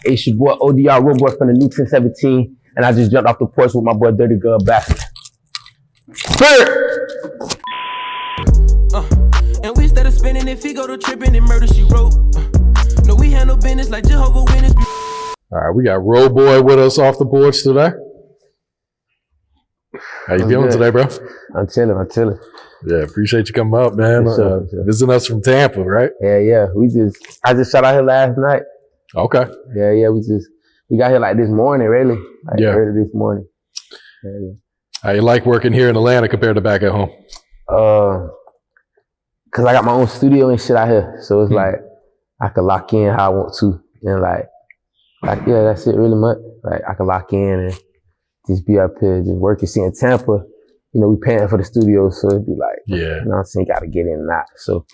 It's your boy ODR Roboy from the new 1017, and I just jumped off the porch with my boy Dirty Girl Bastard. And we started spinning if he go to tripping and murder she wrote. No, we handle business like Jehovah Witness. All right, we got Rowboy with us off the porch today. How you feeling today, bro? I'm chilling. Yeah, appreciate you coming up, man. Visiting us from Tampa, right? Yeah. I just shot out here last night. Okay. Yeah. We got here like this morning, really. Early this morning. Yeah. How you like working here in Atlanta compared to back at home? Cause I got my own studio and shit out here, so it's like I can lock in how I want to, and like yeah, that's it really much. Like I can lock in and just be up here, just working. See, in Tampa, you know, we paying for the studio, so it'd be like, you know what I'm saying, gotta get in and out. So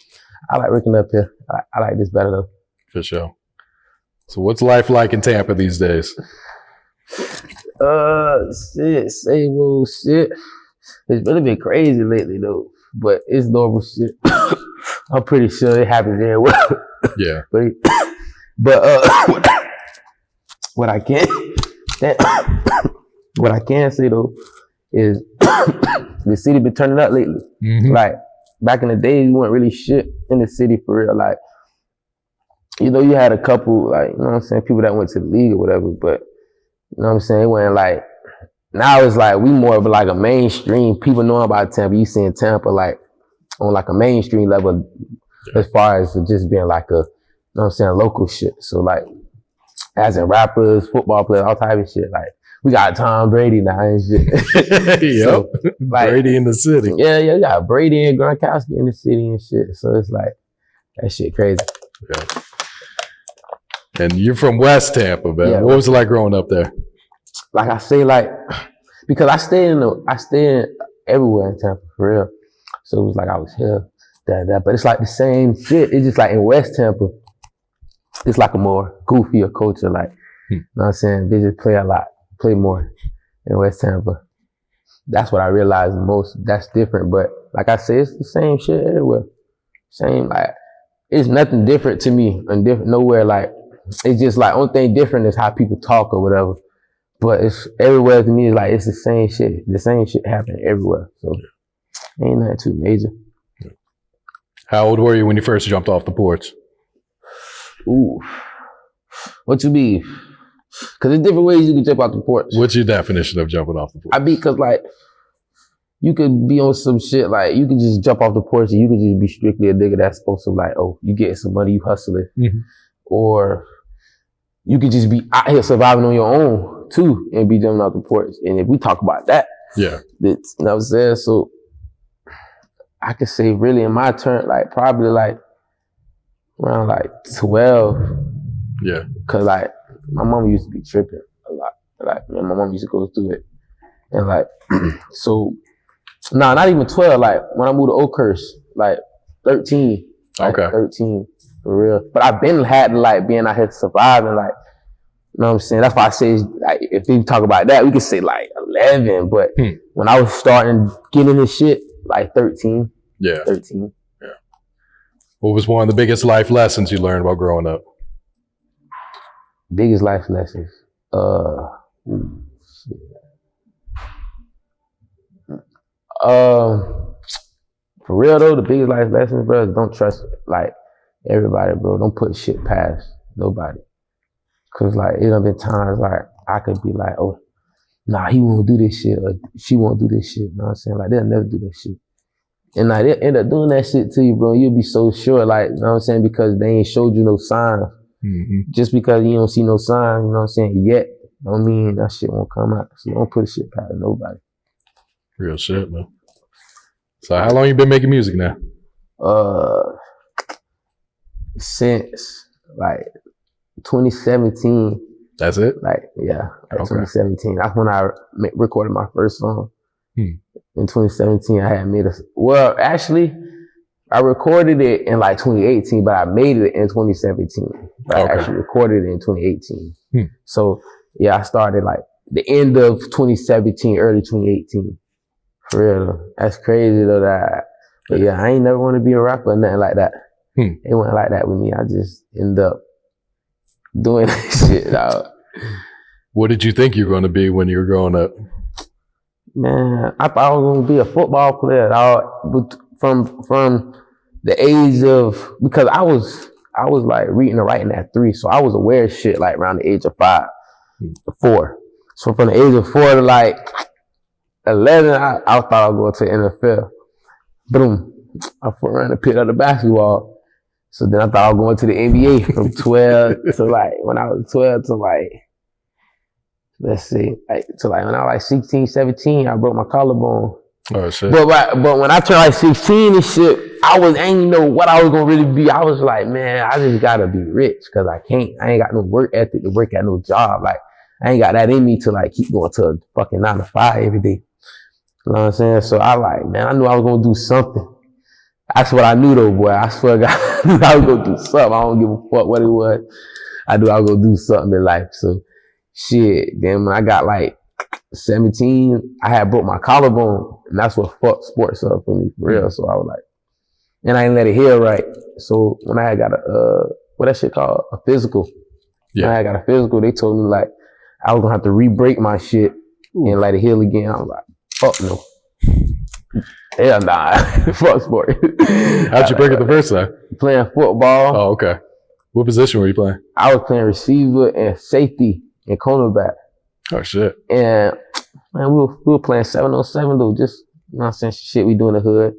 I like working up here. I like this better though. For sure. So what's life like in Tampa these days? Same old shit. It's really been crazy lately though, but it's normal shit. I'm pretty sure it happens everywhere. Yeah. But what I can say though is the city been turning up lately. Mm-hmm. Like back in the day, you weren't really shit in the city for real. Like, you know, you had a couple, like, you know what I'm saying, people that went to the league or whatever, but you know what I'm saying, it wasn't like, now it's like we more of like a mainstream, people know about Tampa. You seeing Tampa like on like a mainstream level as far as just being like a, you know what I'm saying, local shit. So like, as in rappers, football players, all type of shit. Like, we got Tom Brady now and shit. So, like, Brady in the city. Yeah, you got Brady and Gronkowski in the city and shit. So it's like, that shit crazy. Yeah. And you're from West Tampa, man. Yeah, what was it like growing up there? Like I say, like, because I stayed in everywhere in Tampa, for real. So it was like I was here, that. But it's like the same shit. It's just like in West Tampa, it's like a more goofier culture. Like, you know what I'm saying? They just play more in West Tampa. That's what I realized the most. That's different. But like I say, it's the same shit everywhere. Same, like, it's nothing different to me and different nowhere. Like, it's just like, only thing different is how people talk or whatever. But it's everywhere to me, it's like, it's the same shit. The same shit happening everywhere. So ain't nothing too major. How old were you when you first jumped off the porch? Ooh, what you mean? Cause there's different ways you can jump off the porch. What's your definition of jumping off the porch? Cause like, you could be on some shit, like, you could just jump off the porch and you could just be strictly a nigga that's supposed to like, oh, you getting some money, you hustling. Mm-hmm. Or you could just be out here surviving on your own too and be jumping off the porch. And if we talk about that, yeah, it's, you know what I'm saying? So I could say really in my turn, like probably like around like 12. Yeah. Cause like my mom used to be tripping a lot. Like, man, my mom used to go through it. And like, so, nah, not even 12. Like when I moved to Oakhurst, like 13. Like, okay. 13. For real. But I've been had to like being out here surviving, like, you know what I'm saying? That's why I say, like, if we talk about that, we could say like 11. But when I was starting getting this shit, like 13. Yeah. 13. Yeah. What was one of the biggest life lessons you learned about growing up? Biggest life lessons? For real though, the biggest life lessons, bro, is don't trust like everybody, bro. Don't put shit past nobody. Cause like, it done been times like I could be like, oh, nah, he won't do this shit or she won't do this shit. You know what I'm saying? Like, they'll never do that shit. And like, they'll end up doing that shit to you, bro. You'll be so sure, like, you know what I'm saying? Because they ain't showed you no signs. Mm-hmm. Just because you don't see no signs, you know what I'm saying, yet, don't mean that shit won't come out. So don't put shit past nobody. Real shit, man. So how long you been making music now? Since like 2017. That's it? Like, yeah, like okay. 2017. That's when I recorded my first song. In 2017, I had made actually, I recorded it in like 2018, but I made it in 2017. But I actually recorded it in 2018. So yeah, I started like the end of 2017, early 2018. For real, that's crazy though. But yeah, I ain't never want to be a rapper or nothing like that. It wasn't like that with me. I just ended up doing that shit, dog. What did you think you were going to be when you were growing up? Man, I thought I was gonna be a football player, dog. But from the age of, because I was like reading and writing at 3, so I was aware of shit like around the age of 4. So from the age of 4 to like 11, I thought I was going to the NFL. Boom, I ran the pit of the basketball. So then I thought I was going to the NBA from 12 to like, when I was 12 to like, let's see, to like when I was like 16, 17, I broke my collarbone. Oh shit. But when I turned like 16 and shit, I ain't know what I was gonna really be. I was like, man, I just gotta be rich, cause I ain't got no work ethic to work at no job. Like, I ain't got that in me to like keep going to a fucking 9 to 5 every day. You know what I'm saying? So I like, man, I knew I was gonna do something. That's what I knew though, boy. I swear to God, I knew I was gonna do something. I don't give a fuck what it was. I knew I was gonna do something in life. So shit, then when I got like 17, I had broke my collarbone, and that's what fucked sports up for me, for real. So I was like, and I didn't let it heal right. So when I had got what that shit called? A physical. Yeah. When I got a physical, they told me like, I was gonna have to re-break my shit and let it heal again. I was like, fuck no. Hell nah. Fuck sport. How'd you break it the first time? Playing football. Oh, okay. What position were you playing? I was playing receiver and safety and cornerback. Oh shit. And man, we were playing 7-on-7 though, just, you know what I'm saying, shit we do in the hood.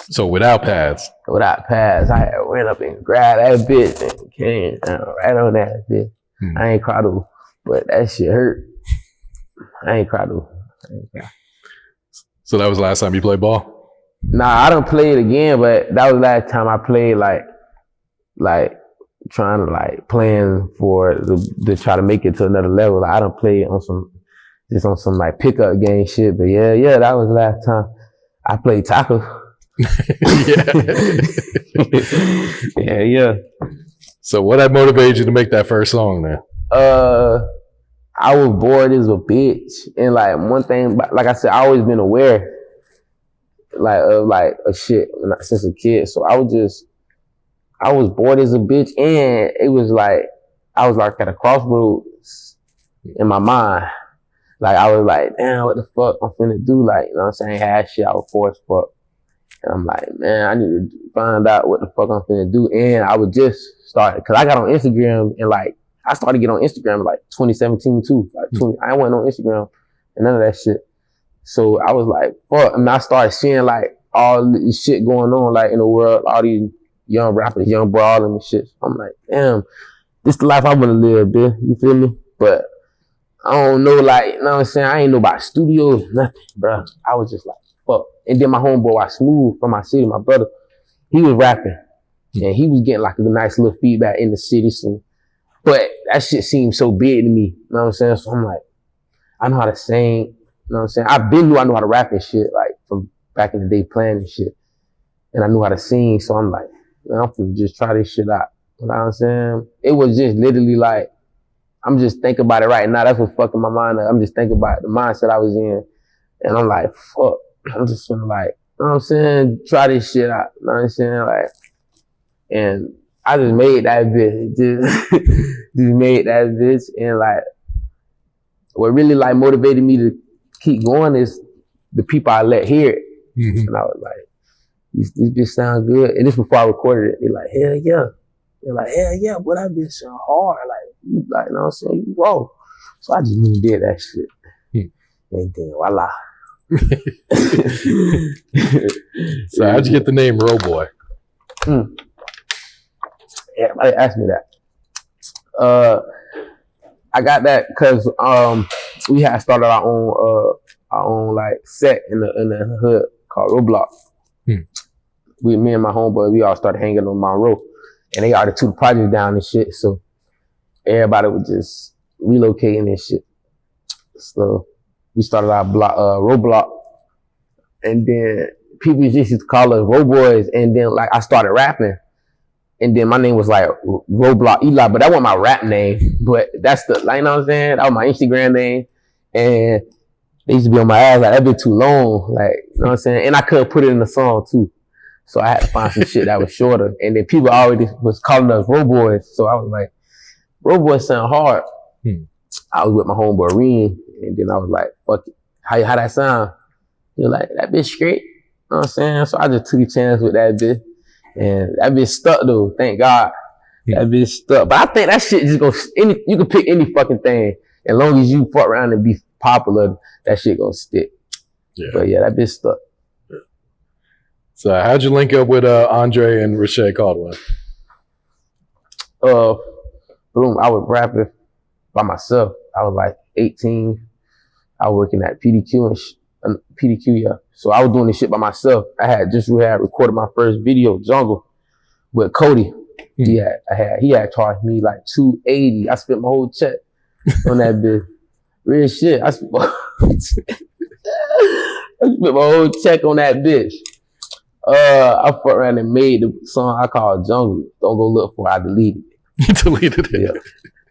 So without pads? Without pads, I went up and grabbed that bitch and came right on that bitch. I ain't cry though, but that shit hurt. I ain't cry though. So that was the last time you played ball? Nah, I done played again, but that was the last time I played like trying to like plan for to try to make it to another level. Like, I done played on some like pickup game shit, but yeah, that was the last time I played tackle. yeah. So what had motivated you to make that first song then? I was bored as a bitch, and like one thing, like I said, I always been aware, of shit since a kid. So I was bored as a bitch, and it was like I was like at a crossroads in my mind. Like I was like, damn, what the fuck I'm finna do? Like, you know what I'm saying? Had shit, I was forced fuck. And I'm like, man, I need to find out what the fuck I'm finna do. And I would just start, cause I got on Instagram and like, I started getting on Instagram in like 2017 too. I went on Instagram and none of that shit. So I was like, fuck. And I started seeing like all this shit going on like in the world, all these young rappers, young brawling and shit. I'm like, damn, this the life I wanna live, bitch. You feel me? But I don't know, like, you know what I'm saying? I ain't know about studios, nothing, bro. I was just like, fuck. And then my homeboy, Smooth from my city, my brother, he was rapping. And he was getting like a nice little feedback in the city. So, but that shit seemed so big to me. You know what I'm saying? So I'm like, I know how to sing. You know what I'm saying? I knew I how to rap and shit, like from back in the day playing and shit. And I knew how to sing. So I'm like, man, I'm finna just try this shit out. You know what I'm saying? It was just literally like, I'm just thinking about it right now. That's what's fucking my mind up. I'm just thinking about the mindset I was in. And I'm like, fuck. I'm just finna like, you know what I'm saying? Try this shit out. You know what I'm saying? Like, and I just made that bitch. Just made that bitch. And like, what really like motivated me to keep going is the people I let hear it. Mm-hmm. And I was like, this bitch sound good. And this before I recorded it. They're like, hell yeah. They're like, hell yeah, boy, that bitch sound hard. Like, you know what I'm saying? You whoa. So I just did that shit. And then voila. So how'd you get the name Rowboy? Yeah, everybody asked me that. I got that because we had started our own like set in the hood called Roblox. Me and my homeboy, we all started hanging on Monroe, and they already took the project down and shit. So everybody was just relocating and shit. So we started our Roblox, and then people just used to call us Roboys. And then like I started rapping. And then my name was like Roblox Eli, but that wasn't my rap name. But that's the, like, you know what I'm saying? That was my Instagram name. And they used to be on my ass like, that bit too long. Like, you know what I'm saying? And I couldn't put it in the song too. So I had to find some shit that was shorter. And then people already was calling us Roboys. So I was like, Rowboy sound hard. I was with my homeboy Reem, and then I was like, fuck it. How that sound? He was like, that bitch straight. You know what I'm saying? So I just took a chance with that bitch. And that bitch stuck though, thank God. That bitch stuck. But I think that shit just goes, you can pick any fucking thing. As long as you fuck around and be popular, that shit gonna stick. Yeah. But yeah, that bitch stuck. Yeah. So how'd you link up with Andre and Richette Caldwell? Boom, I was rapping by myself. I was like 18. I was working at PDQ and PDQ, yeah. So I was doing this shit by myself. I had recorded my first video, Jungle, with Cody. He had charged me like $280. I spent my whole check on that bitch. Real shit. I spent my whole check on that bitch. I fucked around and made the song I called Jungle. Don't go look for it. I deleted it. You deleted it? Yeah.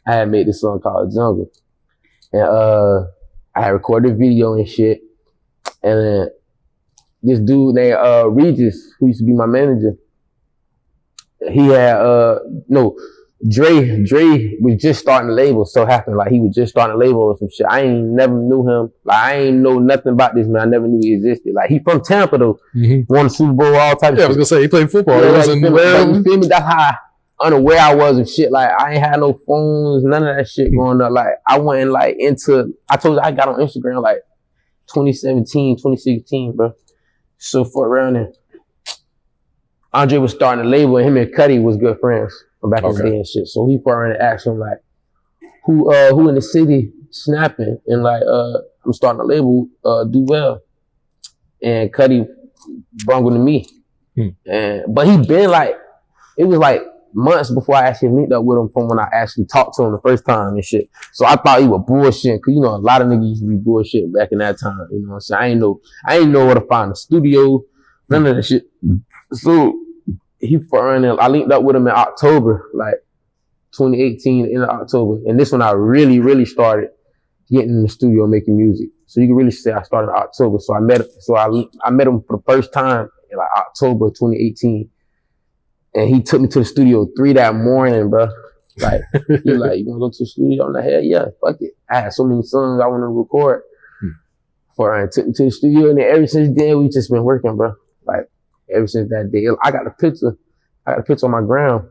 I had made this song called Jungle. And I had recorded a video and shit. And then this dude named Regis, who used to be my manager, he had Dre was just starting the label. So happened like he was just starting the label or some shit. I ain't never knew him. Like I ain't know nothing about this man. I never knew he existed. Like he from Tampa though. Won the Super Bowl, all types of shit. I was gonna say he played football. Yeah, you feel me? That's how unaware I was of shit. Like I ain't had no phones, none of that shit going up. Like I went like I told you I got on Instagram like 2017, 2016, bro. So for around there. Andre was starting a label and him and Cuddy was good friends from back in the day and shit. So he fought around and asked him like, who in the city snapping? And like, I'm starting a label, DuWell. And Cuddy brung to me. But he been like, it was like months before I actually linked up with him from when I actually talked to him the first time and shit. So I thought he was bullshitting, cause you know, a lot of niggas used to be bullshitting back in that time. You know what I'm saying? I ain't know where to find a studio, none of that shit. So he foreign. I linked up with him in October, like 2018, in October. And this when I really, really started getting in the studio making music. So you can really say I started in October. So I met him. So I met him for the first time in like October 2018. And he took me to the studio 3 that morning, bro. Like, he was like, you wanna go to the studio? I'm like, hell yeah, fuck it. I had so many songs I wanted to record. He took me to the studio, and then ever since then, we just been working, bro. Like, ever since that day. I got a picture on my gram.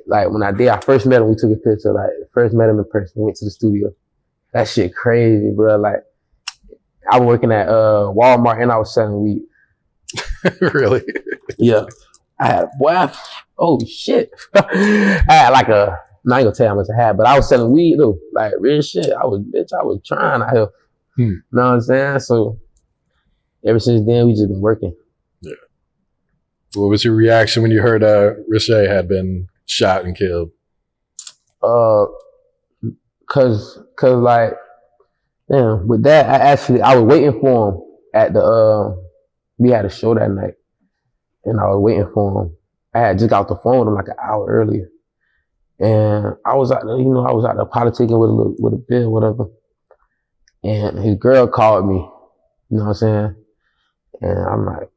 Like, when I first met him, we took a picture. Like, first met him in person, went to the studio. That shit crazy, bro. Like, I was working at Walmart, and I was selling weed. Really? Yeah. I had, oh shit. I had like I ain't gonna tell you how much I had, but I was selling weed though. Like real shit. I was trying out here. You know what I'm saying? So ever since then, we just been working. Yeah. What was your reaction when you heard Reche had been shot and killed? Cause like, damn, with that, I was waiting for him at the, we had a show that night. And I was waiting for him. I had just got the phone with him like an hour earlier. And I was out there, you know, politicking with a bill, whatever. And his girl called me, you know what I'm saying? And I'm like,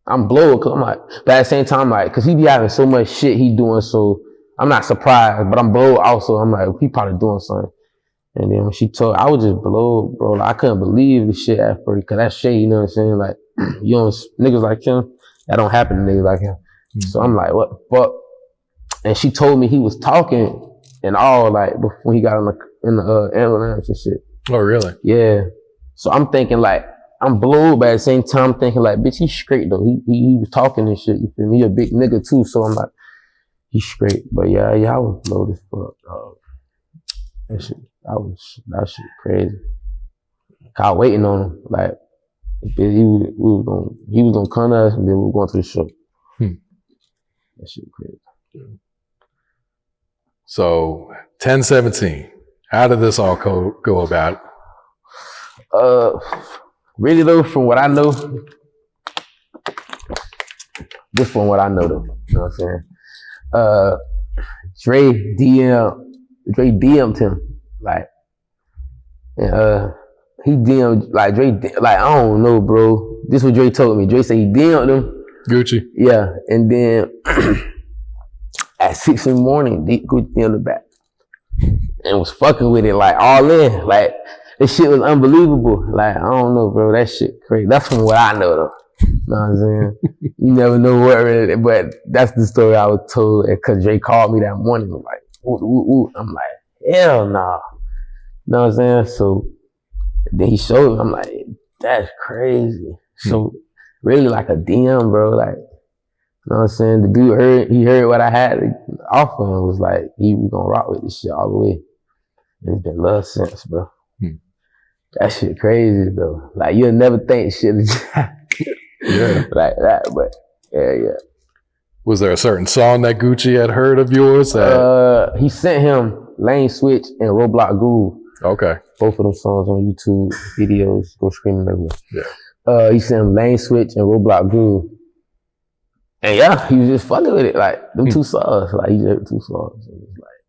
I'm blowed, cause I'm like, but at the same time, like, cause he be having so much shit he doing, so I'm not surprised, but I'm blowed also. I'm like, he probably doing something. And then when she told, I was just blowed, bro. Like, I couldn't believe the shit at first, cause that shit, you know what I'm saying? Like, you know, niggas like him, that don't happen to niggas like him. So I'm like, what the fuck? And she told me he was talking and all, like, before he got in the ambulance and shit. Oh, really? Yeah. So I'm thinking like, I'm blowed, but at the same time I'm thinking like, bitch, he's straight though. He was talking and shit. You feel me? He a big nigga too. So I'm like, he's straight. But yeah, I was blowed as fuck, dog. That shit crazy. I was waiting on him. Like, he was gonna come to us and then we were going to the show. That shit crazy. So 10/17, how did this all go about? Really though, from what I know, just from what I know though, you know what I'm saying? Dre DM'd him, like, and he DM'd, like, Dre, like, I don't know, bro. This is what Dre told me. Dre said he DM'd him. Gucci. Yeah, and then at 6 in the morning, deep Gucci on the back. And was fucking with it like all in. Like, this shit was unbelievable. Like, I don't know, bro. That shit crazy. That's from what I know, though. You know what I'm saying? You never know what really, but that's the story I was told. Cause Dre called me that morning, like, ooh. I'm like, hell nah. You know what I'm saying? So then he showed me, I'm like, that's crazy. So really like a DM, bro. Like, you know what I'm saying? The dude heard what I had to offer and was like, he was gonna rock with this shit all the way. And it's been love since, bro. That shit crazy though. Like, you'll never think shit Yeah. like that, but yeah. Was there a certain song that Gucci had heard of yours? He sent him Lane Switch and Roblox Groove. Okay. Both of them songs on YouTube videos. Go stream them everywhere. Yeah. He sent him Lane Switch and Roblox Groove. And yeah, he was just fucking with it. Like, them two songs. Like, he just heard 2 songs. And it was like,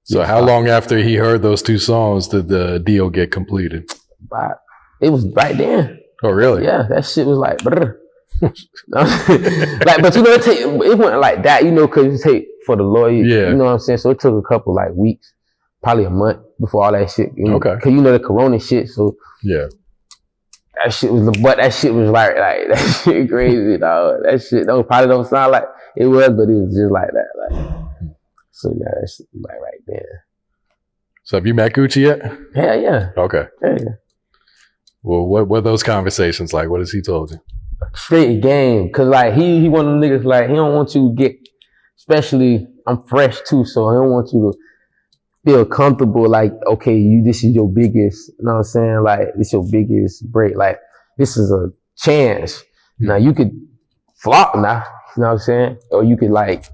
So how long after he heard those 2 songs did the deal get completed? It was right then. Oh, really? Yeah, that shit was like, brr. Like, but you know, it wasn't like that, you know, cause you take for the lawyer, Yeah. you know what I'm saying? So it took a couple like weeks, probably a month before all that shit. You know? Okay. Cause you know the corona shit, so Yeah. that shit was like that shit crazy, dog. That shit probably don't sound like it was, but it was just like that. Like, so yeah, that shit was like right there. So have you met Gucci yet? Hell yeah. Okay. Hell yeah. Well, what were those conversations like? What has he told you? Straight game, cause like he one of the niggas like he don't want you to get, especially I'm fresh too, so I don't want you to feel comfortable like, okay, this is your biggest, you know what I'm saying? Like, this your biggest break. Like, this is a chance. Now you could flop now, you know what I'm saying? Or you could like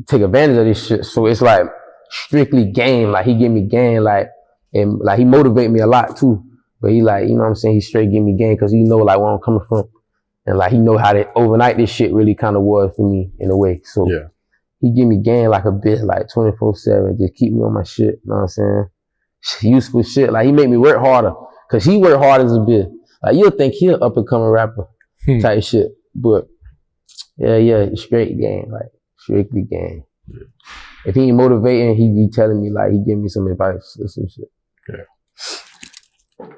take advantage of this shit. So it's like strictly game. Like, he give me game, like, and like he motivate me a lot too. But he like, you know what I'm saying? He straight give me game because he know like where I'm coming from. And like, he know how to overnight this shit really kind of was for me in a way. So Yeah. he give me game like a bit, like 24/7, just keep me on my shit, you know what I'm saying? Useful shit. Like, he make me work harder. Cause he work hard as a bit. Like, you'll think he an up and coming rapper type shit. But yeah, straight game, like strictly game. Yeah. If he ain't motivating, he telling me like, he give me some advice or some shit. Yeah.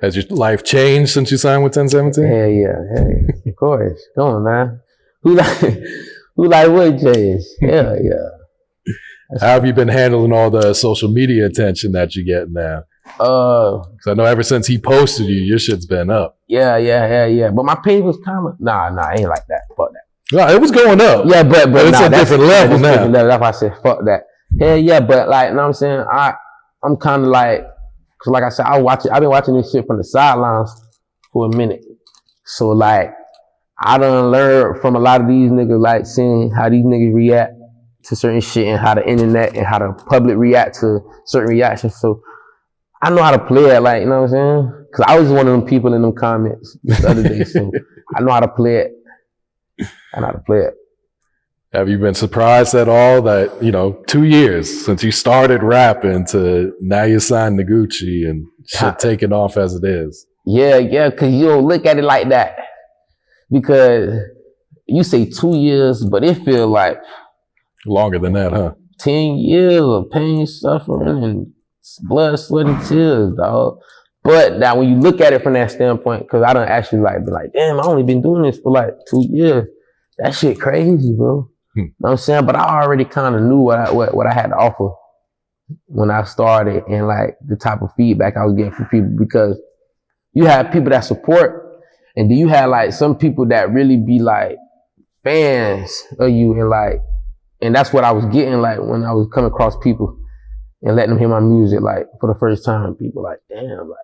Has your life changed since you signed with 1017? Hell yeah, of course. Come on, man. Who like what J's? Hell yeah. How have you been handling all the social media attention that you get now? Because I know ever since he posted you, your shit's been up. Yeah. But my page was kind of nah, ain't like that. Fuck that. No, it was going up. Yeah, but it's a different level now. Different level. That's why I said fuck that. Hell yeah, but like, you know what I'm saying? I'm kind of like, cause like I said, I've been watching this shit from the sidelines for a minute. So like, I done learned from a lot of these niggas, like seeing how these niggas react to certain shit and how the internet and how the public react to certain reactions. So I know how to play it, like, you know what I'm saying? Cause I was one of them people in them comments the other day, so I know how to play it. Have you been surprised at all that, 2 years since you started rapping to now you're signed to Gucci and shit taking off as it is? Yeah, cause you don't look at it like that. Because you say 2 years, but it feel like Longer than that, huh? 10 years of pain, suffering, and blood, sweat, and tears, dog. But now when you look at it from that standpoint, cause I done actually be like, damn, I only been doing this for like 2 years. That shit crazy, bro. You know what I'm saying? But I already kind of knew what I had to offer when I started and like the type of feedback I was getting from people, because you have people that support, and then you have like some people that really be like fans of you, and that's what I was getting like when I was coming across people and letting them hear my music like for the first time. People like, damn, like,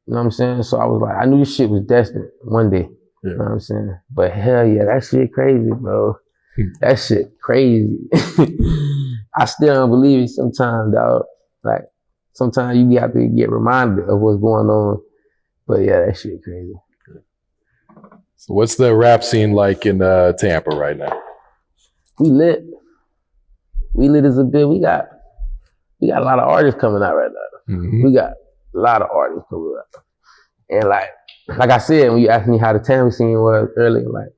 you know what I'm saying? So I was like, I knew this shit was destined one day. Yeah. You know what I'm saying? But hell yeah, that shit crazy, bro. That shit crazy. I still don't believe it sometimes, dog. Like, sometimes you have to get reminded of what's going on. But yeah, that shit crazy. So what's the rap scene like in Tampa right now? We lit. We lit as a bit. We got a lot of artists coming out right now. Mm-hmm. We got a lot of artists coming out. And like I said, when you asked me how the Tampa scene was earlier, like,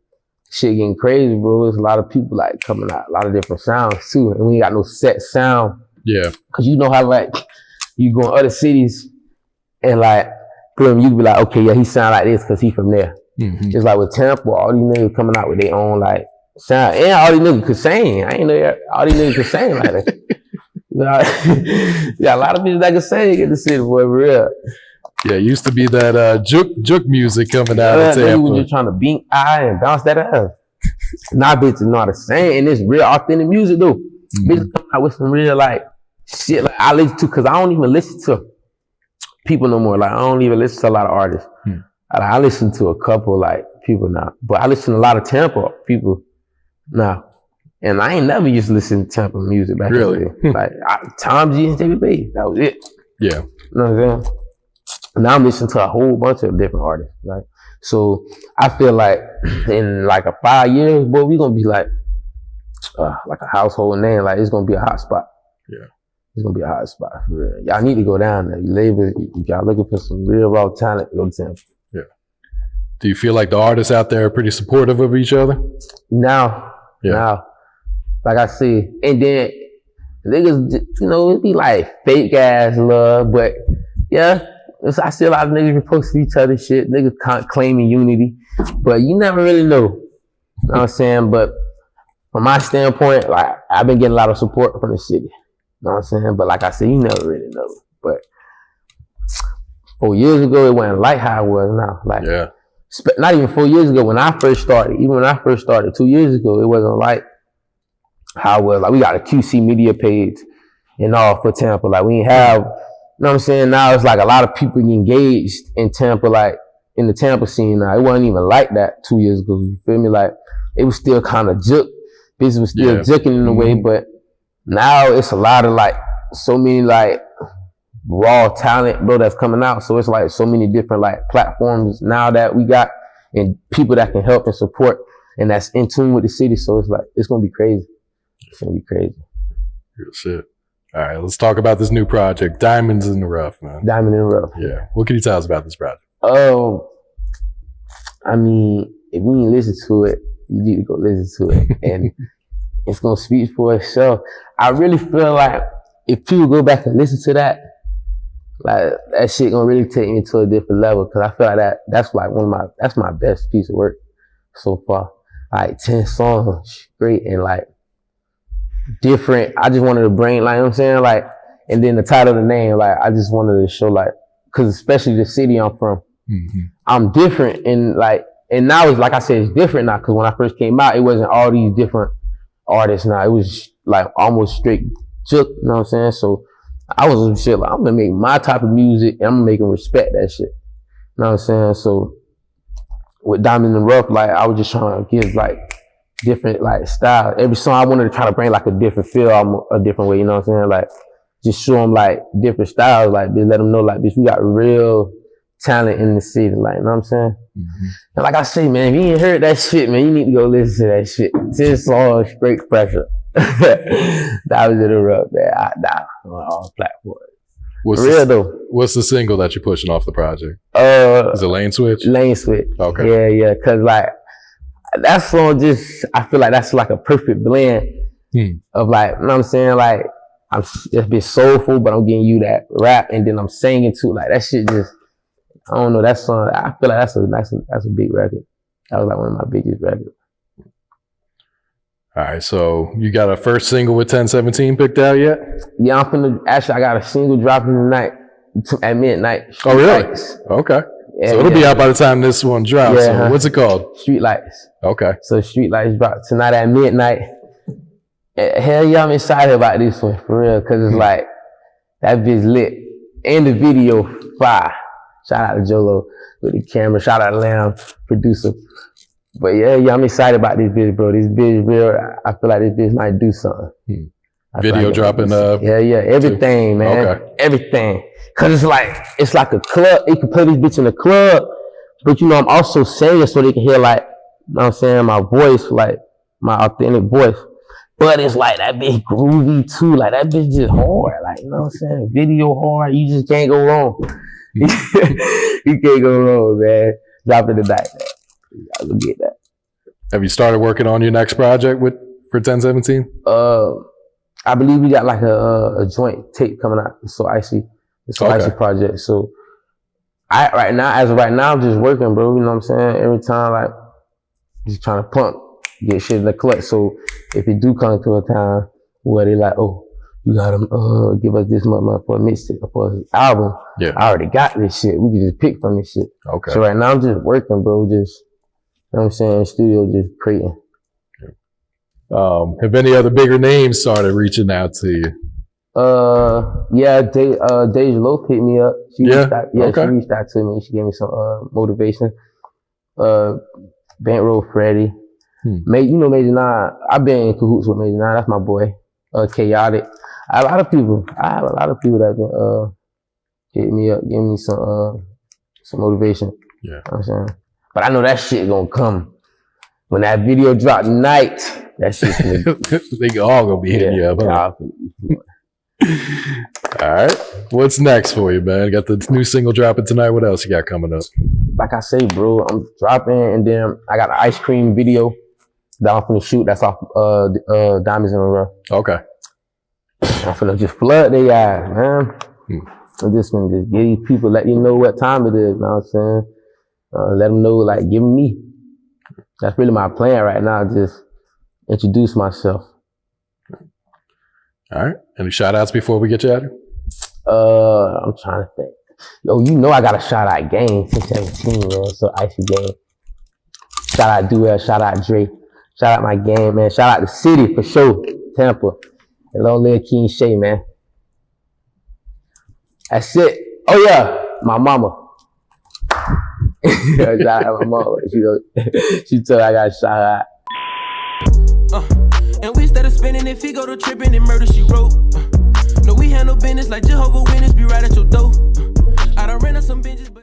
shit getting crazy, bro. There's a lot of people like coming out, a lot of different sounds too, and we ain't got no set sound. Yeah. Cause you know how like you go in other cities and like you can be like, okay, yeah, he sound like this cause he from there. Mm-hmm. Just like with Tampa, all these niggas coming out with their own like sound, and all these niggas could sing. I ain't know that all these niggas could sing like that. You know, yeah, a lot of people that can sing in the city, boy, for real. Yeah, it used to be that juke music coming out of They Tampa. was just trying to beat eye and bounce that ass. Nah, bitches know how to sing, and it's real authentic music though. Bitches coming out with some real like shit like I listen to, cause I don't even listen to people no more. Like I don't even listen to a lot of artists. I listen to a couple like people now, but I listen to a lot of Tampa people now. And I ain't never used to listen to Tampa music back Really? in the day. Like Tom G and DGB, that was it. Yeah. You know what I'm saying? Now I'm listening to a whole bunch of different artists. Like, so I feel like in like a 5 years, boy, we gonna be like a household name. Like it's gonna be a hot spot. Yeah. It's gonna be a hot spot for real. Y'all need to go down there. You label, y'all looking for some real raw talent, go to Tampa. Yeah. Do you feel like the artists out there are pretty supportive of each other? Now, like I said, and then niggas, you know, it be like fake ass love, but yeah, I see a lot of niggas reposting each other shit, niggas claiming unity, but you never really know. You know what I'm saying? But from my standpoint, like I've been getting a lot of support from the city. You know what I'm saying? But like I said, you never really know. But 4 years ago, it wasn't like how it was now. Like, yeah. Not even 4 years ago when I first started. Even when I first started 2 years ago, it wasn't like how it was. Like we got a QC media page and all for Tampa. Like we ain't have, you know what I'm saying? Now it's like a lot of people engaged in Tampa, like in the Tampa scene now. It wasn't even like that 2 years ago. You feel me? Like it was still kind of juke. Business was still juking in a way, but now it's a lot of like so many like raw talent, bro, that's coming out. So it's like so many different like platforms now that we got and people that can help and support and that's in tune with the city. So it's like, it's going to be crazy. It's going to be crazy. Good shit. All right, let's talk about this new project, Diamonds in the Rough, man. Diamond in the Rough. Yeah. What can you tell us about this project? I mean, if you ain't listen to it, you need to go listen to it. And it's going to speak for itself. I really feel like if people go back and listen to that, like that shit gonna really take me to a different level. Cause I feel like that's like that's my best piece of work so far. Like 10 songs straight and like different. I just wanted to bring, like, you know what I'm saying? Like, and then the title of the name, like, I just wanted to show like, cause especially the city I'm from, I'm different and like, and now it's like I said, it's different now. Cause when I first came out, it wasn't all these different artists now. It was like almost straight juke, you know what I'm saying? So I was some shit like, I'm gonna make my type of music and I'm gonna make them respect that shit. You know what I'm saying? So with Diamond in the Rough, like I was just trying to give like different like style. Every song I wanted to try to bring like a different feel, a different way, you know what I'm saying? Like just show them like different styles, like bitch, let them know like bitch, we got real talent in the city, like, you know what I'm saying? And like I say, man, if you ain't heard that shit, man, you need to go listen to that shit. 10 songs, straight pressure. That was in the Rough, man. On all platforms. What's the single that you're pushing off the project? Is it Lane Switch? Lane Switch. Okay. Yeah. Cause like that song just, I feel like that's like a perfect blend of like, you know what I'm saying? Like it's been soulful, but I'm getting you that rap and then I'm singing too. Like that shit just, I don't know, that song, I feel like that's a big record. That was like one of my biggest records. All right, so you got a first single with 1017 picked out yet? Yeah, I got a single dropping tonight at midnight. Oh, really? Lights. Okay. Yeah, so it'll be out by the time this one drops. Yeah, so what's it called? Street Lights. Okay. So Street Lights drop tonight at midnight. Hell yeah, I'm excited about this one, for real, because it's like, that bitch lit. And the video, fire. Shout out to Jolo with the camera. Shout out to Lamb, producer. But yeah, I'm excited about this bitch, bro. This bitch real. I feel like this bitch might do something. Video like dropping Yeah, everything, man. Okay. Everything. Cause it's like a club. You can play this bitch in the club, but you know, I'm also singing so they can hear like, you know what I'm saying, my voice, like my authentic voice. But it's like that bitch groovy too. Like that bitch just hard. Like, you know what I'm saying? Video hard. You just can't go wrong. You can't go wrong, man. Drop it tonight, man. I will get that. Have you started working on your next project for 1017? I believe we got like a joint tape coming out. It's so icy. It's so icy project. So as of right now, I'm just working, bro. You know what I'm saying? Every time, like, just trying to pump, get shit in the clutch. So if it do come to a time where they like, oh, you gotta give us this much for a mixtape for an album. Yeah. I already got this shit. We can just pick from this shit. Okay. So right now I'm just working, bro. Just, you know what I'm saying, studio, just creating. Have any other bigger names started reaching out to you? Yeah, Deja Loaf hit me up. She reached out to me. She gave me some motivation. Bankroll Freddie. You know Major 9. I've been in cahoots with Major 9. That's my boy. Chaotic. I have a lot of people that have been hit me up, giving me some motivation. Yeah. You know what I'm saying? But I know that shit gonna come. When that video drop tonight, that shit's gonna they all gonna be hitting you up, huh? All right. What's next for you, man? Got the new single dropping tonight. What else you got coming up? Like I say, bro, I'm dropping, and then I got an ice cream video that I'm finna shoot. That's off Diamonds in the Rough. Okay. I'm finna just flood their eyes, man. I'm just gonna just get these people, let you know what time it is. You know what I'm saying? Let them know, like, give me. That's really my plan right now. Just introduce myself. All right. Any shout outs before we get you out of here? I'm trying to think. Yo, you know I got a shout out game since 17, man. So icy game. Shout out DuWell, shout out Dre. Shout out my game, man. Shout out the city for sure. Tampa. And long live King Shay, man. That's it. Oh yeah, my mama. Shout out my mama. She told me I got a shout out. And we started spinning if he go to tripping and murder, she wrote. No, we handle business like Jehovah's Witness be right at your door.